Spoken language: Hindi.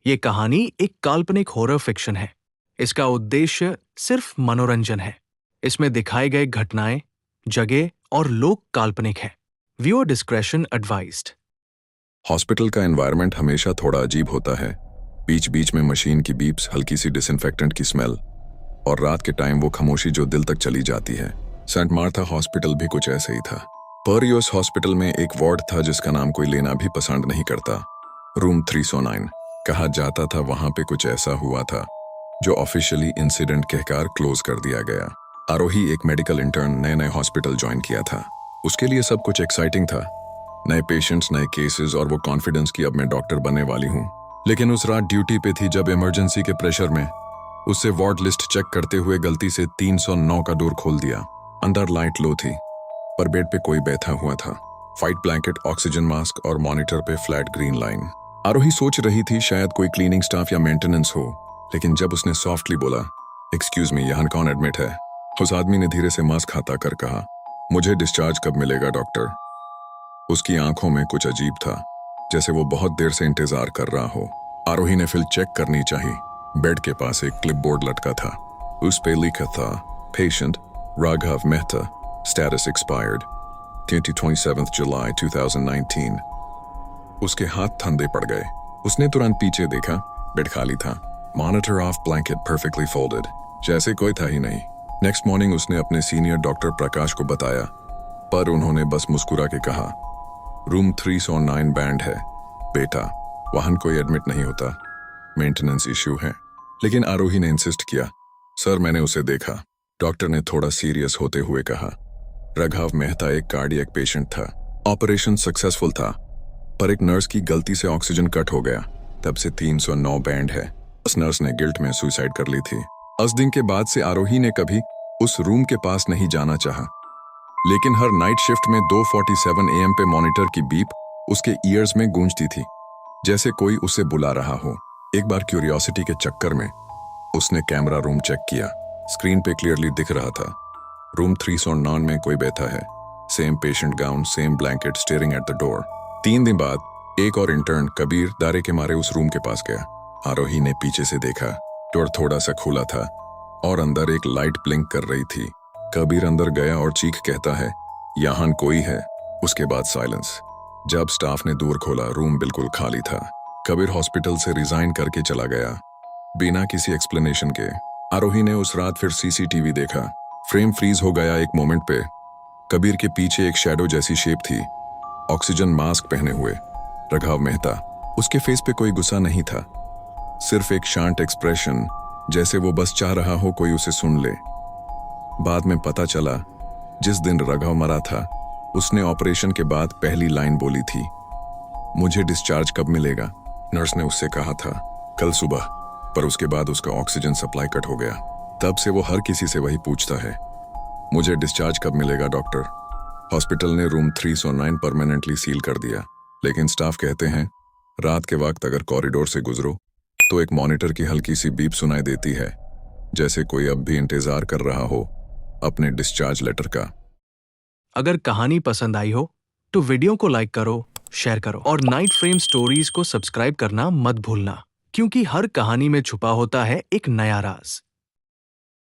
ये कहानी एक काल्पनिक हॉरर फिक्शन है। इसका उद्देश्य सिर्फ मनोरंजन है। इसमें दिखाए गए घटनाएं, जगह और लोग काल्पनिक हैं। Viewer discretion advised. हॉस्पिटल का एनवायरनमेंट हमेशा थोड़ा अजीब होता है। बीच बीच में मशीन की बीप्स, हल्की सी डिसइंफेक्टेंट की स्मेल और रात के टाइम वो खामोशी जो दिल तक चली जाती है। सेंट मार्था हॉस्पिटल भी कुछ ऐसे ही था। परयूस हॉस्पिटल में एक वार्ड था जिसका नाम कोई लेना भी पसंद नहीं करता। रूम 309 कहा जाता था। वहां पे कुछ ऐसा हुआ था जो ऑफिशियली इंसिडेंट कहकर क्लोज कर दिया गया। आरोही एक मेडिकल इंटर्न नए नए हॉस्पिटल ज्वाइन किया था। उसके लिए सब कुछ एक्साइटिंग था, नए पेशेंट्स, नए केसेस और वो कॉन्फिडेंस कि अब मैं डॉक्टर बनने वाली हूँ। लेकिन उस रात ड्यूटी पे थी जब इमरजेंसी के प्रेशर में उससे वार्ड लिस्ट चेक करते हुए गलती से 309 का डोर खोल दिया। अंदर लाइट लो थी पर बेड पे कोई बैठा हुआ था। फाइट ब्लैंकेट, ऑक्सीजन मास्क और मॉनिटर पे फ्लैट ग्रीन लाइन। आरोही सोच रही थी शायद कोई क्लीनिंग स्टाफ या मेंटेनेंस हो, लेकिन जब उसने सॉफ्टली बोला, एक्सक्यूज मी, यहाँ कौन एडमिट है, उस आदमी ने धीरे से मास्क हटा कर कहा, मुझे डिस्चार्ज कब मिलेगा डॉक्टर। उसकी आंखों में कुछ अजीब था, जैसे वो बहुत देर से इंतजार कर रहा हो। आरोही ने फिर चेक करनी चाहिए। बेड के पास एक क्लिपबोर्ड लटका था। उस पे लिखा था, patient Raghav Mehta, status expired 27 जुलाई 2019। उसके हाथ ठंडे पड़ गए। उसने तुरंत पीछे देखा। बेड खाली था, monitor of, blanket perfectly folded, जैसे कोई था ही नहीं। नेक्स्ट मॉर्निंग उसने अपने सीनियर डॉक्टर प्रकाश को बताया, पर उन्होंने बस मुस्कुरा के कहा, रूम 309 बैंड है बेटा, वहां कोई एडमिट नहीं होता, मेंटेनेंस इश्यू है। लेकिन आरोही ने इंसिस्ट किया, सर मैंने उसे देखा। डॉक्टर ने थोड़ा सीरियस होते हुए कहा, राघव मेहता एक कार्डियक पेशेंट था। ऑपरेशन सक्सेसफुल था, पर एक नर्स की गलती से ऑक्सीजन कट हो गया। तब से 309 बैंड है। उस नर्स ने गिल्ट में सुसाइड कर ली थी। उस दिन के बाद से आरोही ने कभी उस रूम के पास नहीं जाना चाहा। लेकिन हर नाइट शिफ्ट में 2:47 AM पे मॉनिटर की बीप उसके ईयर्स में गूंजती थी, जैसे कोई उसे बुला रहा हो। एक बार क्यूरियोसिटी के चक्कर में उसने कैमरा रूम चेक किया। स्क्रीन पे क्लियरली दिख रहा था, रूम 309 में कोई बैठा है। Same patient gown, same blanket, staring at the door. 3 दिन बाद एक और इंटर्न कबीर दारे के मारे उस रूम के पास गया। आरोही ने पीछे से देखा, डोर थोड़ा सा खुला था और अंदर एक लाइट ब्लिंक कर रही थी। कबीर अंदर गया और चीख कहता है, यहाँ कोई है। उसके बाद साइलेंस। जब स्टाफ ने दूर खोला, रूम बिल्कुल खाली था। कबीर हॉस्पिटल से रिजाइन करके चला गया बिना किसी एक्सप्लेनेशन के। आरोही ने उस रात फिर सीसीटीवी देखा। फ्रेम फ्रीज हो गया एक मोमेंट पे। कबीर के पीछे एक शैडो जैसी शेप थी, ऑक्सीजन मास्क पहने हुए। राघव मेहता। उसके फेस पे कोई गुस्सा नहीं था, सिर्फ एक शांत एक्सप्रेशन, जैसे वो बस चाह रहा हो कोई उसे सुन ले। बाद में पता चला, जिस दिन राघव मरा था उसने ऑपरेशन के बाद पहली लाइन बोली थी, मुझे डिस्चार्ज कब मिलेगा। नर्स ने उससे कहा था, कल सुबह। पर उसके बाद उसका ऑक्सीजन सप्लाई कट हो गया। तब से वो हर किसी से वही पूछता है, मुझे डिस्चार्ज कब मिलेगा डॉक्टर। हॉस्पिटल ने रूम 309 परमानेंटली सील कर दिया, लेकिन स्टाफ कहते हैं रात के वक्त अगर कॉरिडोर से गुजरो तो एक मॉनिटर की हल्की सी बीप सुनाई देती है, जैसे कोई अब भी इंतजार कर रहा हो अपने डिस्चार्ज लेटर का। अगर कहानी पसंद आई हो तो वीडियो को लाइक करो, शेयर करो और नाइट फ्रेम स्टोरीज को सब्सक्राइब करना मत भूलना, क्योंकि हर कहानी में छुपा होता है एक नया राज।